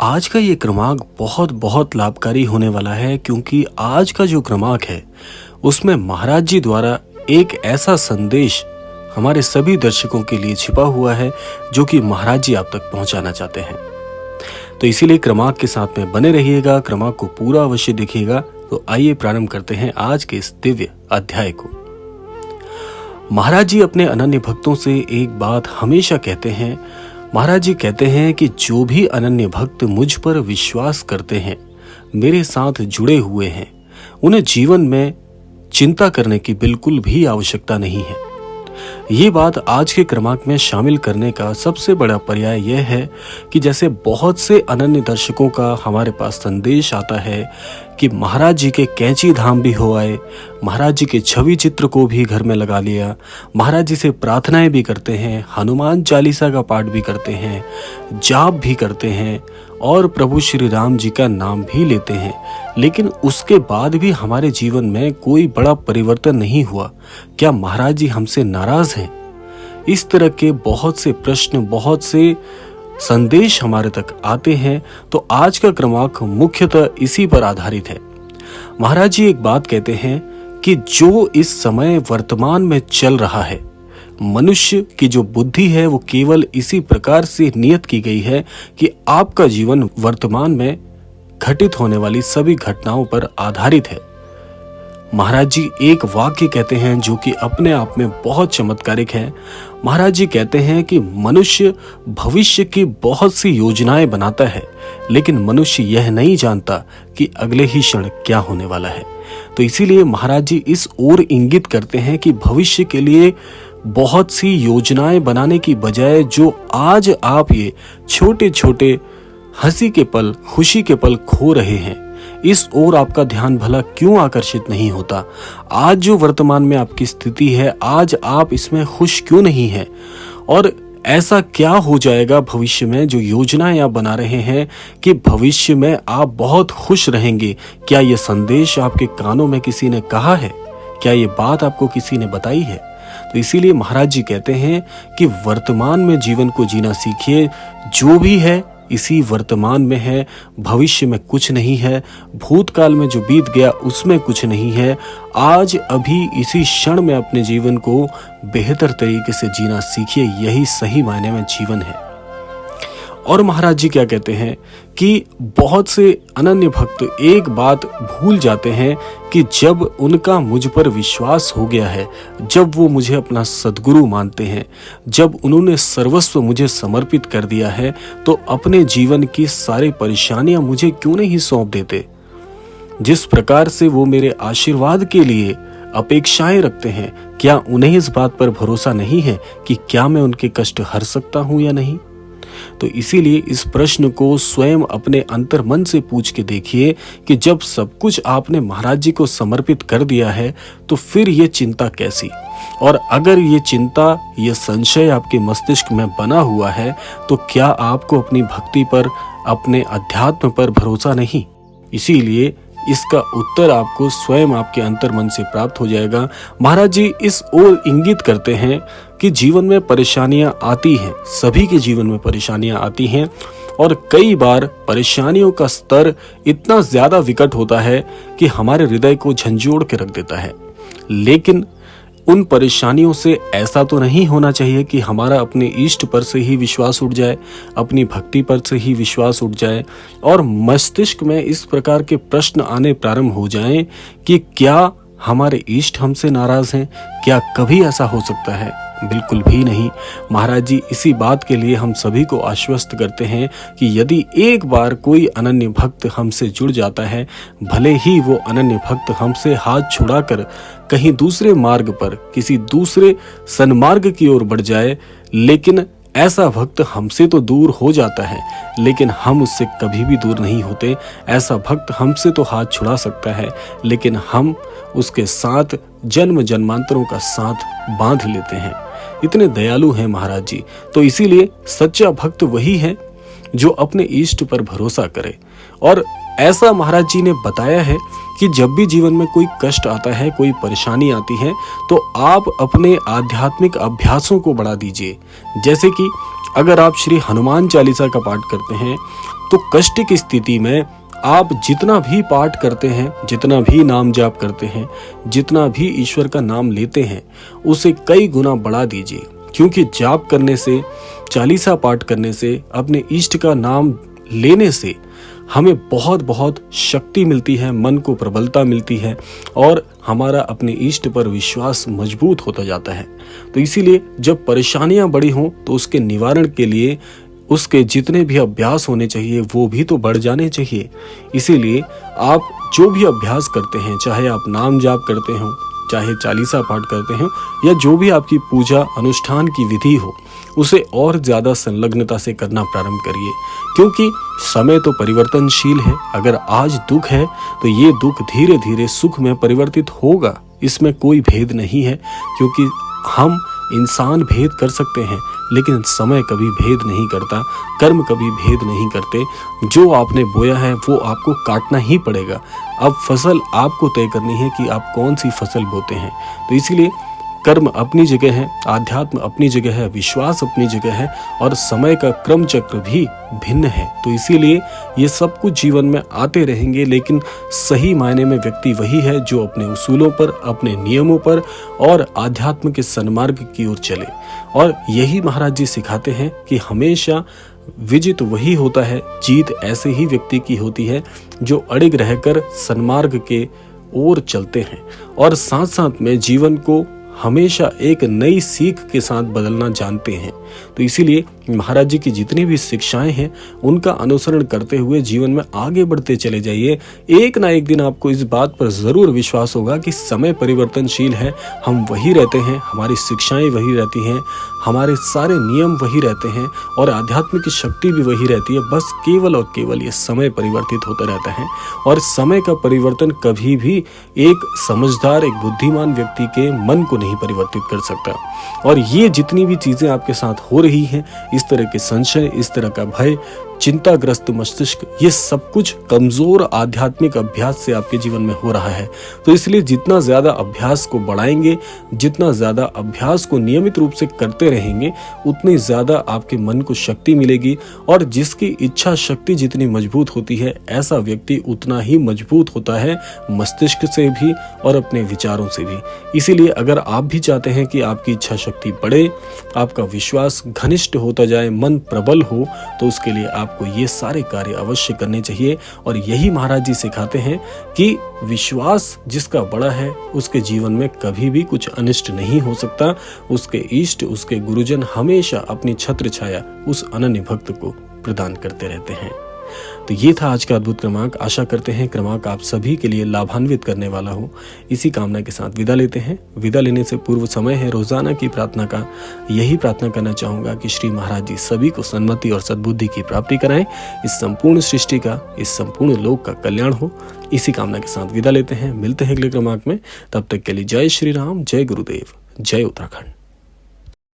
आज का ये क्रमांक बहुत बहुत लाभकारी होने वाला है क्योंकि आज का जो क्रमांक है उसमें महाराज जी द्वारा एक ऐसा संदेश हमारे सभी दर्शकों के लिए छिपा हुआ है जो कि महाराज जी आप तक पहुंचाना चाहते हैं। तो इसीलिए क्रमांक के साथ में बने रहिएगा, क्रमांक को पूरा अवश्य देखिएगा। तो आइए प्रारंभ करते हैं आज के इस दिव्य अध्याय को। महाराज जी अपने अनन्य भक्तों से एक बात हमेशा कहते हैं। महाराज जी कहते हैं कि जो भी अनन्य भक्त मुझ पर विश्वास करते हैं, मेरे साथ जुड़े हुए हैं, उन्हें जीवन में चिंता करने की बिल्कुल भी आवश्यकता नहीं है। ये बात आज के क्रमांक में शामिल करने का सबसे बड़ा पर्याय यह है कि जैसे बहुत से अनन्य दर्शकों का हमारे पास संदेश आता है कि महाराज जी के कैंची धाम भी हो आए, महाराज जी के छवि चित्र को भी घर में लगा लिया, महाराज जी से प्रार्थनाएं भी करते हैं, हनुमान चालीसा का पाठ भी करते हैं, जाप भी करते हैं और प्रभु श्री राम जी का नाम भी लेते हैं, लेकिन उसके बाद भी हमारे जीवन में कोई बड़ा परिवर्तन नहीं हुआ। क्या महाराज जी हमसे नाराज हैं? इस तरह के बहुत से प्रश्न, बहुत से संदेश हमारे तक आते हैं। तो आज का क्रमांक मुख्यतः इसी पर आधारित है। महाराज जी एक बात कहते हैं कि जो इस समय वर्तमान में चल रहा है, मनुष्य की जो बुद्धि है वो केवल इसी प्रकार से नियत की गई है कि आपका जीवन वर्तमान में घटित होने वाली सभी घटनाओं पर आधारित है। महाराज जी एक वाक्य कहते हैं जो कि अपने आप में बहुत चमत्कारिक है। महाराज जी कहते हैं कि मनुष्य भविष्य की बहुत सी योजनाएं बनाता है, लेकिन मनुष्य यह नहीं जानता कि अगले ही क्षण क्या होने वाला है। तो इसीलिए महाराज जी इस ओर इंगित करते हैं कि भविष्य के लिए बहुत सी योजनाएं बनाने की बजाय जो आज आप ये छोटे छोटे हंसी के पल, खुशी के पल खो रहे हैं, इस ओर आपका ध्यान भला क्यों आकर्षित नहीं होता? आज जो वर्तमान में आपकी स्थिति है, आज आप इसमें खुश क्यों नहीं हैं? और ऐसा क्या हो जाएगा भविष्य में जो योजनाएं आप बना रहे हैं कि भविष्य में आप बहुत खुश रहेंगे? क्या ये संदेश आपके कानों में किसी ने कहा है? क्या ये बात आपको किसी ने बताई है? तो इसीलिए महाराज जी कहते हैं कि वर्तमान में जीवन को जीना सीखिए। जो भी है इसी वर्तमान में है, भविष्य में कुछ नहीं है, भूतकाल में जो बीत गया उसमें कुछ नहीं है। आज अभी इसी क्षण में अपने जीवन को बेहतर तरीके से जीना सीखिए, यही सही मायने में जीवन है। और महाराज जी क्या कहते हैं कि बहुत से अनन्य भक्त एक बात भूल जाते हैं कि जब उनका मुझ पर विश्वास हो गया है, जब वो मुझे अपना सद्गुरु मानते हैं, जब उन्होंने सर्वस्व मुझे समर्पित कर दिया है, तो अपने जीवन की सारी परेशानियां मुझे क्यों नहीं सौंप देते? जिस प्रकार से वो मेरे आशीर्वाद के लिए अपेक्षाएं रखते हैं, क्या उन्हें इस बात पर भरोसा नहीं है कि क्या मैं उनके कष्ट हर सकता हूं या नहीं? तो इसीलिए इस प्रश्न को स्वयं अपने अंतर मन से पूछ के देखिए कि जब सब कुछ आपने महाराज जी को समर्पित कर दिया है तो फिर ये चिंता कैसी? और अगर ये चिंता, ये संशय आपके मस्तिष्क में बना हुआ है तो क्या आपको अपनी भक्ति पर, अपने अध्यात्म पर भरोसा नहीं? इसीलिए इसका उत्तर आपको स्वयं आपके अंतर मन से प्राप्त हो जाएगा। महाराज जी इस ओर इंगित करते हैं कि जीवन में परेशानियां आती हैं, सभी के जीवन में परेशानियां आती हैं और कई बार परेशानियों का स्तर इतना ज्यादा विकट होता है कि हमारे हृदय को झंझोड़ के रख देता है। लेकिन उन परेशानियों से ऐसा तो नहीं होना चाहिए कि हमारा अपने इष्ट पर से ही विश्वास उठ जाए, अपनी भक्ति पर से ही विश्वास उठ जाए और मस्तिष्क में इस प्रकार के प्रश्न आने प्रारंभ हो जाएं कि क्या हमारे इष्ट हमसे नाराज हैं? क्या कभी ऐसा हो सकता है? बिल्कुल भी नहीं। महाराज जी इसी बात के लिए हम सभी को आश्वस्त करते हैं कि यदि एक बार कोई अनन्य भक्त हमसे जुड़ जाता है, भले ही वो अनन्य भक्त हमसे हाथ छुड़ाकर कहीं दूसरे मार्ग पर, किसी दूसरे सन्मार्ग की ओर बढ़ जाए, लेकिन ऐसा भक्त हमसे तो दूर हो जाता है लेकिन हम उससे कभी भी दूर नहीं होते। ऐसा भक्त हमसे तो हाथ छुड़ा सकता है लेकिन हम उसके साथ जन्म जन्मांतरों का साथ बांध लेते हैं। इतने दयालु हैं महाराज जी। तो इसीलिए सच्चा भक्त वही है जो अपने इष्ट पर भरोसा करे। और ऐसा महाराज जी ने बताया है कि जब भी जीवन में कोई कष्ट आता है, कोई परेशानी आती है, तो आप अपने आध्यात्मिक अभ्यासों को बढ़ा दीजिए। जैसे कि अगर आप श्री हनुमान चालीसा का पाठ करते हैं तो कष्ट की स्थिति में आप जितना भी पाठ करते हैं, जितना भी नाम जाप करते हैं, जितना भी ईश्वर का नाम लेते हैं, उसे कई गुना बढ़ा दीजिए। क्योंकि जाप करने से, चालीसा पाठ करने से, अपने इष्ट का नाम लेने से हमें बहुत बहुत शक्ति मिलती है, मन को प्रबलता मिलती है और हमारा अपने इष्ट पर विश्वास मजबूत होता जाता है। तो इसीलिए जब परेशानियां बड़ी हों तो उसके निवारण के लिए उसके जितने भी अभ्यास होने चाहिए वो भी तो बढ़ जाने चाहिए। इसीलिए आप जो भी अभ्यास करते हैं, चाहे आप नाम जाप करते हो, चाहे चालीसा पाठ करते हो, या जो भी आपकी पूजा अनुष्ठान की विधि हो, उसे और ज्यादा संलग्नता से करना प्रारंभ करिए। क्योंकि समय तो परिवर्तनशील है। अगर आज दुख है तो ये दुख धीरे धीरे सुख में परिवर्तित होगा, इसमें कोई भेद नहीं है। क्योंकि हम इंसान भेद कर सकते हैं लेकिन समय कभी भेद नहीं करता, कर्म कभी भेद नहीं करते। जो आपने बोया है वो आपको काटना ही पड़ेगा। अब फसल आपको तय करनी है कि आप कौन सी फसल बोते हैं। तो इसीलिए कर्म अपनी जगह है, आध्यात्म अपनी जगह है, विश्वास अपनी जगह है और समय का क्रम चक्र भी भिन्न है। तो इसीलिए ये सब कुछ जीवन में आते रहेंगे, लेकिन सही मायने में व्यक्ति वही है जो अपने उसूलों पर, अपने नियमों पर और आध्यात्म के सन्मार्ग की ओर चले। और यही महाराज जी सिखाते हैं कि हमेशा विजित वही होता है, जीत ऐसे ही व्यक्ति की होती है जो अड़िग रहकर सन्मार्ग के ओर चलते हैं और साथ साथ में जीवन को हमेशा एक नई सीख के साथ बदलना जानते हैं। तो इसीलिए महाराज जी की जितनी भी शिक्षाएं हैं उनका अनुसरण करते हुए जीवन में आगे बढ़ते चले जाइए। एक ना एक दिन आपको इस बात पर जरूर विश्वास होगा कि समय परिवर्तनशील है, हम वही रहते हैं, हमारी शिक्षाएं वही रहती हैं, हमारे सारे नियम वही रहते हैं और आध्यात्म की शक्ति भी वही रहती है। बस केवल और केवल ये समय परिवर्तित होता रहता है और समय का परिवर्तन कभी भी एक समझदार, एक बुद्धिमान व्यक्ति के मन को नहीं परिवर्तित कर सकता। और ये जितनी भी चीजें आपके साथ हो रही हैं, इस तरह के संशय, इस तरह का भय, चिंताग्रस्त मस्तिष्क, ये सब कुछ कमजोर आध्यात्मिक अभ्यास से आपके जीवन में हो रहा है। तो इसलिए जितना ज्यादा अभ्यास को बढ़ाएंगे, जितना ज्यादा अभ्यास को नियमित रूप से करते रहेंगे, उतनी ज्यादा आपके मन को शक्ति मिलेगी और जिसकी इच्छा शक्ति जितनी मजबूत होती है, ऐसा व्यक्ति उतना ही मजबूत होता है मस्तिष्क से भी और अपने विचारों से भी। इसीलिए अगर आप भी चाहते हैं कि आपकी इच्छा शक्ति बढ़े, आपका विश्वास घनिष्ठ होता जाए, मन प्रबल हो, तो उसके लिए आपको ये सारे कार्य अवश्य करने चाहिए। और यही महाराज जी सिखाते हैं कि विश्वास जिसका बड़ा है उसके जीवन में कभी भी कुछ अनिष्ट नहीं हो सकता। उसके इष्ट, उसके गुरुजन हमेशा अपनी छत्र छाया उस अनन्य भक्त को प्रदान करते रहते हैं। तो ये था आज का अद्भुत क्रमांक। आशा करते हैं क्रमांक आप सभी के लिए लाभान्वित करने वाला हो। इसी कामना के साथ विदा लेते हैं। विदा लेने से पूर्व समय है रोजाना की प्रार्थना का। यही प्रार्थना करना चाहूंगा कि श्री महाराज जी सभी को सन्मति और सद्बुद्धि की प्राप्ति कराएं। इस संपूर्ण सृष्टि का, इस संपूर्ण लोक का कल्याण हो। इसी कामना के साथ विदा लेते हैं। मिलते हैं अगले क्रमांक में। तब तक के लिए जय श्री राम, जय गुरुदेव, जय उत्तराखंड।